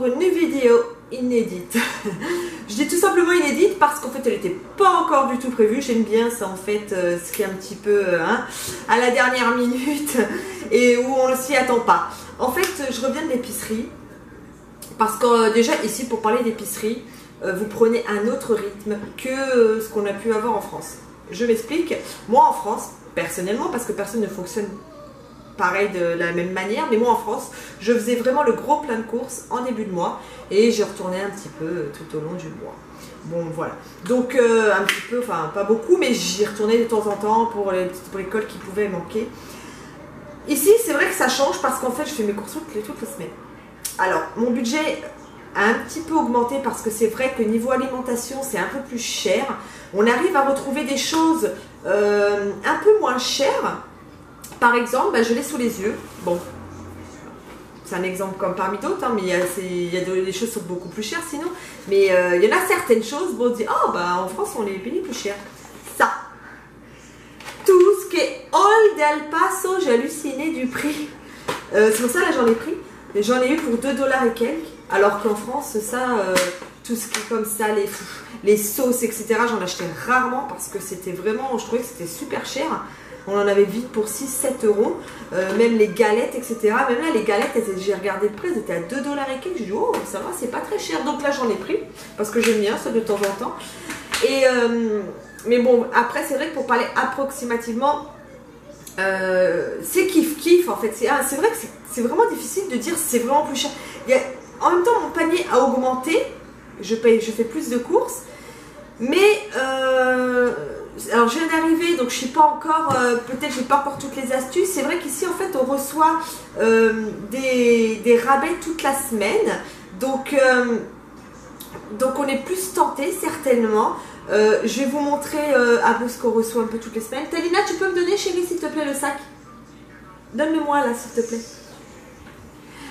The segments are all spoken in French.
pour une vidéo inédite. Je dis tout simplement inédite parce qu'en fait elle n'était pas encore du tout prévue. J'aime bien ça en fait, ce qui est un petit peu à la dernière minute et où on ne s'y attend pas. En fait je reviens de l'épicerie parce que déjà ici pour parler d'épicerie, vous prenez un autre rythme que ce qu'on a pu avoir en France. Je m'explique. Moi en France, personnellement, parce que personne ne fonctionne pareil de la même manière, mais moi en France, je faisais vraiment le gros plein de courses en début de mois et je retournais un petit peu tout au long du mois. Bon voilà, donc un petit peu, enfin pas beaucoup, mais j'y retournais de temps en temps pour les cols qui pouvaient manquer. Ici c'est vrai que ça change parce qu'en fait je fais mes courses toutes les semaines. Alors mon budget a un petit peu augmenté parce que c'est vrai que niveau alimentation c'est un peu plus cher. On arrive à retrouver des choses un peu moins chères. Par exemple, je l'ai sous les yeux. Bon, c'est un exemple comme parmi d'autres, hein, mais il y a des choses qui sont beaucoup plus chères sinon. Mais il y en a certaines choses, bon, on dit, oh, en France, on les paye plus cher. Ça. Tout ce qui est Old El Paso, j'ai halluciné du prix. C'est pour ça, là, j'en ai pris. J'en ai eu pour 2 $ et quelques. Alors qu'en France, ça, tout ce qui est comme ça, les sauces, etc., j'en achetais rarement parce que c'était vraiment, je trouvais que c'était super cher. On en avait vite pour 6-7 euros, même les galettes, etc. Même là, les galettes, j'ai regardé de près, elles étaient à 2 $ et quelques. J'ai dit, oh, ça va, c'est pas très cher. Donc là, j'en ai pris, parce que j'aime bien ça de temps en temps. Et, mais bon, après, c'est vrai que pour parler approximativement, c'est kiff-kiff, en fait. C'est vrai que c'est vraiment difficile de dire c'est vraiment plus cher. En même temps, mon panier a augmenté. Je fais plus de courses. Mais... alors je viens d'arriver donc je suis pas encore peut-être j'ai pas encore toutes les astuces. C'est vrai qu'ici en fait on reçoit des rabais toute la semaine, donc on est plus tenté certainement. Je vais vous montrer à vous ce qu'on reçoit un peu toutes les semaines. Talina, tu peux me donner chérie s'il te plaît le sac, donne-le-moi là s'il te plaît.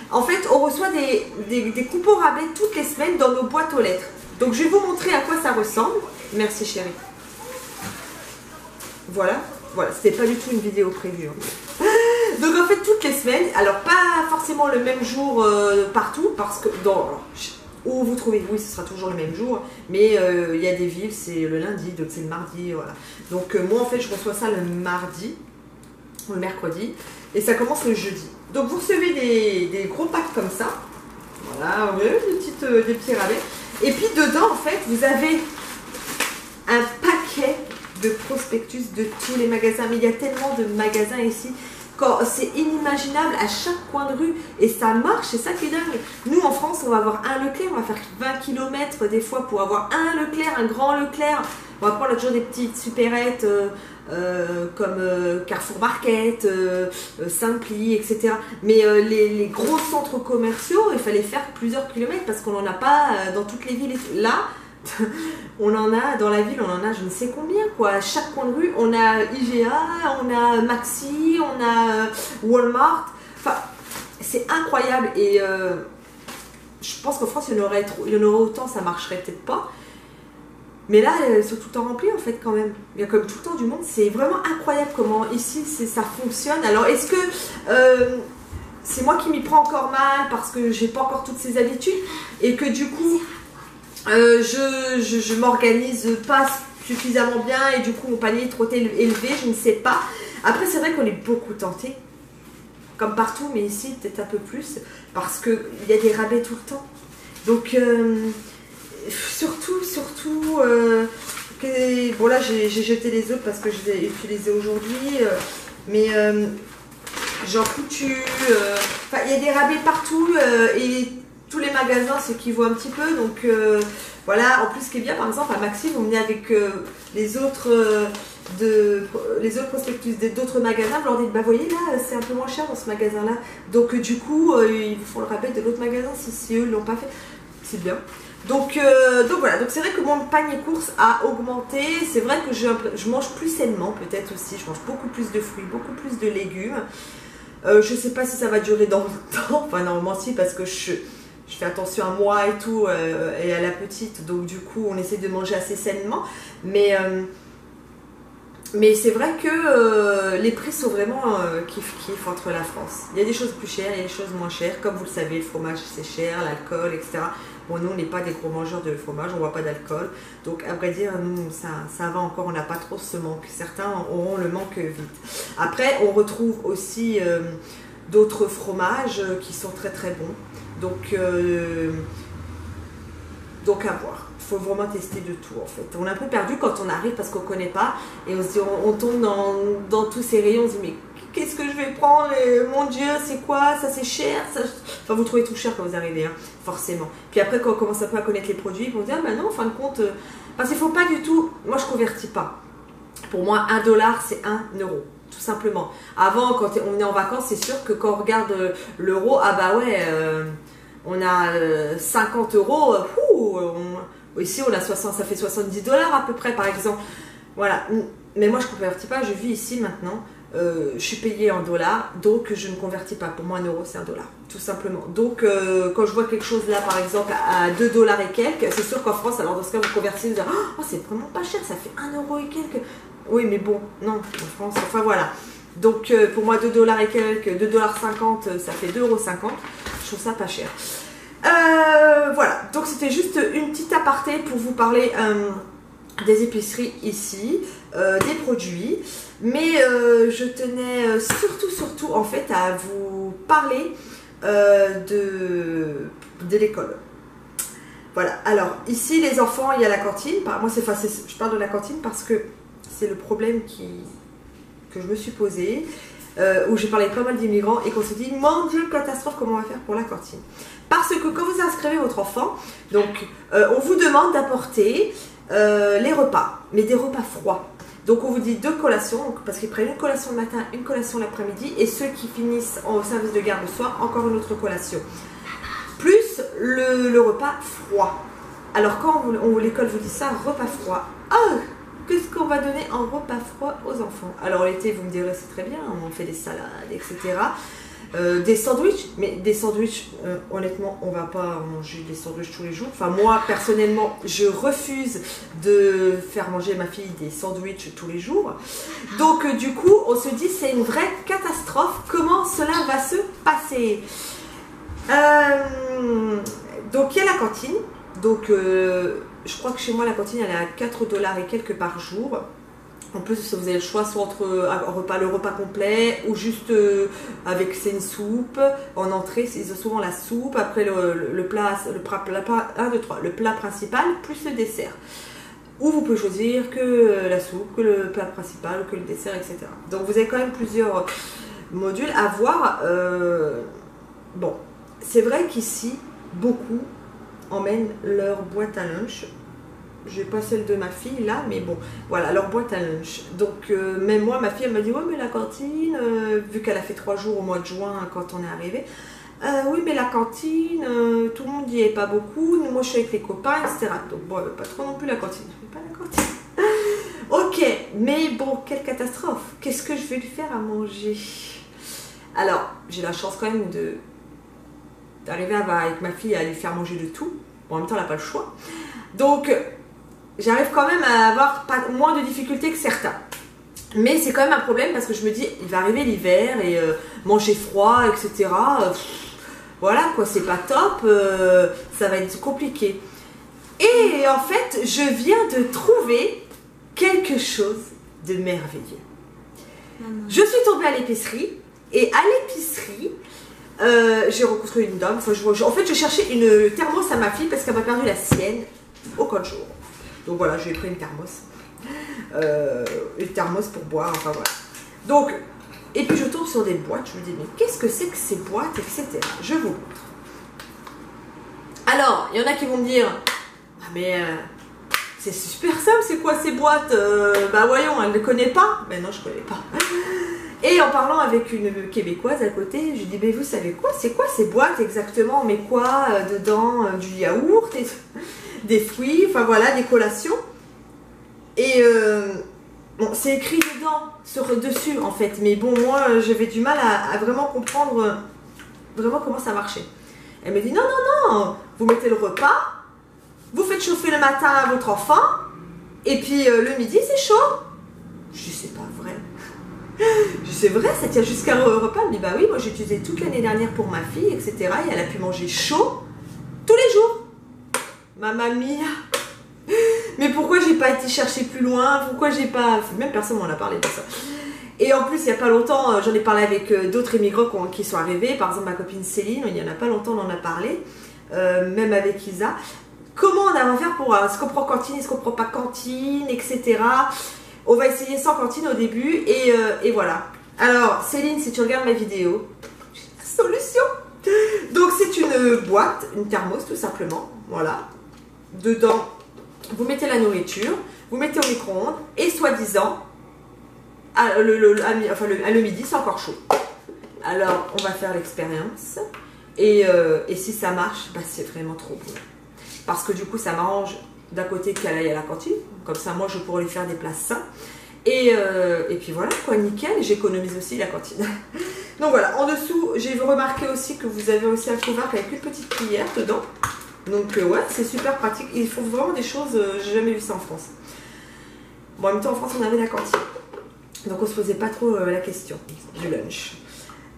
En fait on reçoit des coupons rabais toutes les semaines dans nos boîtes aux lettres, donc je vais vous montrer à quoi ça ressemble. Merci chérie. Voilà, c'était pas du tout une vidéo prévue. Hein. Donc en fait toutes les semaines, alors pas forcément le même jour partout, parce que où vous trouvez, oui ce sera toujours le même jour, mais il y a des villes c'est le lundi, donc c'est le mardi, voilà. Donc moi en fait je reçois ça le mardi, ou le mercredi, et ça commence le jeudi. Donc vous recevez des gros packs comme ça, voilà, ouais, des petits rabais, et puis dedans en fait vous avez un paquet de prospectus de tous les magasins, mais il y a tellement de magasins ici, c'est inimaginable à chaque coin de rue, et ça marche, c'est ça qui est dingue. Nous en France on va avoir un Leclerc, on va faire 20 km des fois pour avoir un Leclerc, un grand Leclerc. Bon après on a toujours des petites supérettes comme Carrefour Market, Simply, etc. Mais les gros centres commerciaux, il fallait faire plusieurs kilomètres parce qu'on n'en a pas dans toutes les villes. Là on en a dans la ville, on en a je ne sais combien quoi. À chaque coin de rue, on a IGA, on a Maxi, on a Walmart. Enfin, c'est incroyable et je pense qu'en France il y en aurait autant, ça marcherait peut-être pas. Mais là, elles sont tout le temps remplies en fait quand même. Il y a comme tout le temps du monde. C'est vraiment incroyable comment ici ça fonctionne. Alors est-ce que c'est moi qui m'y prends encore mal parce que j'ai pas encore toutes ces habitudes et que du coup je m'organise pas suffisamment bien et du coup mon panier est trop élevé, je ne sais pas. Après c'est vrai qu'on est beaucoup tenté, comme partout, mais ici peut-être un peu plus, parce qu'il y a des rabais tout le temps. Donc surtout bon là j'ai jeté les autres parce que je vais utiliser aujourd'hui, mais genre couture, il y a des rabais partout et tous les magasins s'équivaut un petit peu, donc voilà. En plus ce qui est bien, par exemple à Maxi vous venez avec les autres prospectus d'autres magasins, vous leur dites bah voyez là c'est un peu moins cher dans ce magasin là, donc du coup ils font le rabais de l'autre magasin si eux ne l'ont pas fait, c'est bien. Donc voilà, donc c'est vrai que mon panier course a augmenté. C'est vrai que je mange plus sainement peut-être aussi, je mange beaucoup plus de fruits, beaucoup plus de légumes. Je sais pas si ça va durer dans le temps, enfin normalement si, parce que je fais attention à moi et tout, et à la petite, donc du coup on essaie de manger assez sainement, mais Mais c'est vrai que les prix sont vraiment kiff-kiff entre la France. Il y a des choses plus chères, il y a des choses moins chères. Comme vous le savez, le fromage c'est cher, l'alcool, etc. Bon, nous on n'est pas des gros mangeurs de fromage, on ne boit pas d'alcool. Donc à vrai dire, nous ça va encore, on n'a pas trop ce manque. Certains auront le manque vite. Après, on retrouve aussi d'autres fromages qui sont très très bons. Donc à voir. Il faut vraiment tester de tout en fait. On est un peu perdu quand on arrive parce qu'on ne connaît pas et on se dit, on tombe dans tous ces rayons, on se dit mais qu'est-ce que je vais prendre et, mon Dieu, c'est quoi, ça c'est cher ça... Enfin vous trouvez tout cher quand vous arrivez, hein, forcément. Puis après quand on commence un peu à connaître les produits, on se dit ah ben non, en fin de compte, parce qu'il ne faut pas du tout, moi je ne convertis pas. Pour moi, $1 c'est 1 euro. Tout simplement. Avant, quand on est en vacances, c'est sûr que quand on regarde l'euro, ah bah ouais, on a 50 euros, ici on a 60, ça fait $70 à peu près par exemple. Voilà, mais moi je ne convertis pas, je vis ici maintenant, je suis payée en dollars, donc je ne convertis pas. Pour moi, 1 euro c'est 1 dollar, tout simplement. Donc quand je vois quelque chose là par exemple à 2 dollars et quelques, c'est sûr qu'en France, alors dans ce cas vous convertissez, vous dites oh c'est vraiment pas cher, ça fait 1 euro et quelques. Oui, mais bon, non, en France, enfin voilà. Donc pour moi, 2 dollars et quelques, 2,50 $, ça fait 2,50 €. Je trouve ça pas cher. Voilà, donc c'était juste une petite aparté pour vous parler des épiceries ici, des produits. Mais je tenais surtout en fait à vous parler de l'école. Voilà, alors ici les enfants, il y a la cantine. Moi, je parle de la cantine parce que c'est le problème que je me suis posé, où j'ai parlé avec pas mal d'immigrants et qu'on s'est dit, mon Dieu, catastrophe, comment on va faire pour la cantine? Parce que quand vous inscrivez votre enfant, donc on vous demande d'apporter les repas, mais des repas froids. Donc on vous dit 2 collations, parce qu'ils prennent une collation le matin, une collation l'après-midi, et ceux qui finissent au service de garde le soir, encore une autre collation. Plus le repas froid. Alors quand l'école vous dit ça, repas froid, oh, qu'est-ce qu'on va donner en repas froid aux enfants? Alors l'été, vous me direz, c'est très bien, on fait des salades, etc. Des sandwichs, mais des sandwichs, honnêtement, on va pas manger des sandwichs tous les jours. Enfin, moi, personnellement, je refuse de faire manger ma fille des sandwichs tous les jours. Donc, du coup, on se dit, c'est une vraie catastrophe. Comment cela va se passer? Donc, il y a la cantine. Donc, je crois que chez moi, la cantine, elle est à 4 dollars et quelques par jour. En plus, vous avez le choix soit entre le repas complet ou juste avec une soupe. En entrée, ils ont souvent la soupe, après le plat principal plus le dessert. Ou vous pouvez choisir que la soupe, que le plat principal, que le dessert, etc. Donc vous avez quand même plusieurs modules à voir. Bon, c'est vrai qu'ici, beaucoup emmènent leur boîte à lunch. Je n'ai pas celle de ma fille là, mais bon, voilà, leur boîte à lunch. Donc, même moi, ma fille, elle m'a dit, ouais, mais la cantine, vu qu'elle a fait 3 jours au mois de juin quand on est arrivé, oui, mais la cantine, tout le monde n'y est pas beaucoup, moi je suis avec les copains, etc. Donc, bon, elle veut pas trop non plus la cantine. Je fais pas la cantine. Ok, mais bon, quelle catastrophe. Qu'est-ce que je vais lui faire à manger? Alors, j'ai la chance quand même d'arriver avec ma fille à lui faire manger de tout. Bon, en même temps, elle n'a pas le choix. Donc, j'arrive quand même à avoir moins de difficultés que certains. Mais c'est quand même un problème parce que je me dis, il va arriver l'hiver et manger froid, etc. Voilà quoi, c'est pas top, ça va être compliqué. Et en fait, je viens de trouver quelque chose de merveilleux. Je suis tombée à l'épicerie et à l'épicerie, j'ai rencontré une dame. Enfin, en fait, je cherchais une thermos à ma fille parce qu'elle m'a perdu la sienne au camp de jour. Donc voilà, je lui ai pris une thermos pour boire, enfin voilà. Donc, et puis je tombe sur des boîtes, je me dis, mais qu'est-ce que c'est que ces boîtes, etc. Je vous montre. Alors, il y en a qui vont me dire, ah mais c'est super simple, c'est quoi ces boîtes? Bah voyons, elle ne connaît pas. Mais non, je ne connais pas. Et en parlant avec une Québécoise à côté, je lui dis, mais vous savez quoi? C'est quoi ces boîtes exactement? On met quoi dedans? Du yaourt et des fruits, enfin voilà, des collations. Et bon, c'est écrit dessus en fait, mais bon, moi j'avais du mal à vraiment comprendre vraiment comment ça marchait. Elle me dit non, non, non, vous mettez le repas, vous faites chauffer le matin à votre enfant, et puis le midi c'est chaud. Je dis, c'est pas vrai. Je dis, c'est vrai, ça tient jusqu'à un repas. Elle me dit, bah oui, moi j'ai utilisé toute l'année dernière pour ma fille, etc. Et elle a pu manger chaud tous les jours. Mamma mia. Mais pourquoi j'ai pas été chercher plus loin? Pourquoi j'ai pas... Même personne m'en a parlé de ça. Et en plus, il n'y a pas longtemps, j'en ai parlé avec d'autres immigrants qui sont arrivés. Par exemple, ma copine Céline, il n'y en a pas longtemps, on en a parlé. Même avec Isa. Comment on va faire pour... Est-ce qu'on prend cantine, est-ce qu'on prend pas cantine, etc. On va essayer sans cantine au début. Et voilà. Alors, Céline, si tu regardes ma vidéo, j'ai la solution. Donc, c'est une boîte, une thermos tout simplement. Voilà. Dedans, vous mettez la nourriture, vous mettez au micro-ondes et soi-disant, le midi, c'est encore chaud. Alors, on va faire l'expérience. Et si ça marche, bah, c'est vraiment trop bon. Parce que du coup, ça m'arrange d'un côté qu'elle aille à la cantine. Comme ça, moi, je pourrais lui faire des plats sains. Et puis voilà, quoi, nickel. J'économise aussi la cantine. Donc voilà, en dessous, j'ai remarqué aussi que vous avez aussi un couvercle avec une petite cuillère dedans. Donc ouais, c'est super pratique. Ils font vraiment des choses, j'ai jamais vu ça en France. Bon, en même temps, en France, on avait la cantine. Donc on se posait pas trop la question du lunch.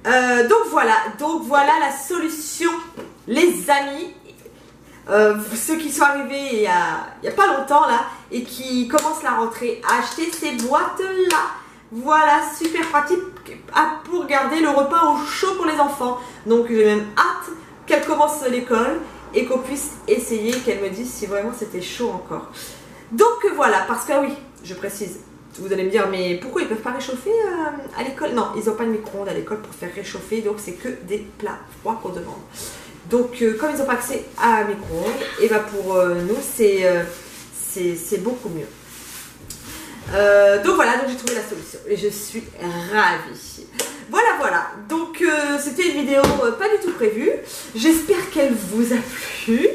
Donc voilà la solution, les amis. Ceux qui sont arrivés il y a pas longtemps là et qui commencent la rentrée, acheter ces boîtes là. Voilà, super pratique pour garder le repas au chaud pour les enfants. Donc j'ai même hâte qu'elle commence l'école et qu'on puisse essayer, qu'elle me dise si vraiment c'était chaud encore. Donc voilà, parce que oui, je précise, vous allez me dire, mais pourquoi ils ne peuvent pas réchauffer à l'école? Non, ils n'ont pas de micro-ondes à l'école pour faire réchauffer, donc c'est que des plats froids qu'on demande. Donc comme ils n'ont pas accès à un micro-ondes, et ben pour nous c'est beaucoup mieux. Donc voilà, donc j'ai trouvé la solution et je suis ravie. Voilà, donc c'était une vidéo pas du tout prévue. J'espère qu'elle vous a plu.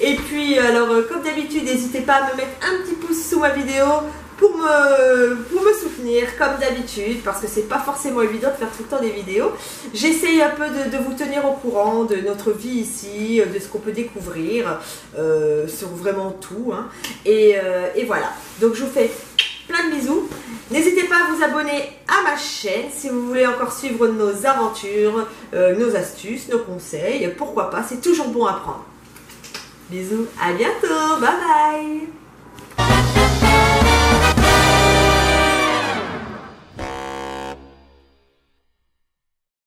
Et puis alors comme d'habitude, n'hésitez pas à me mettre un petit pouce sous ma vidéo pour me soutenir comme d'habitude, parce que c'est pas forcément évident de faire tout le temps des vidéos. J'essaye un peu de vous tenir au courant de notre vie ici, de ce qu'on peut découvrir sur vraiment tout, hein. Et voilà, donc je vous fais plein de bisous. N'hésitez pas à vous abonner à ma chaîne si vous voulez encore suivre nos aventures, nos astuces, nos conseils, pourquoi pas, c'est toujours bon à prendre. Bisous, à bientôt, bye bye.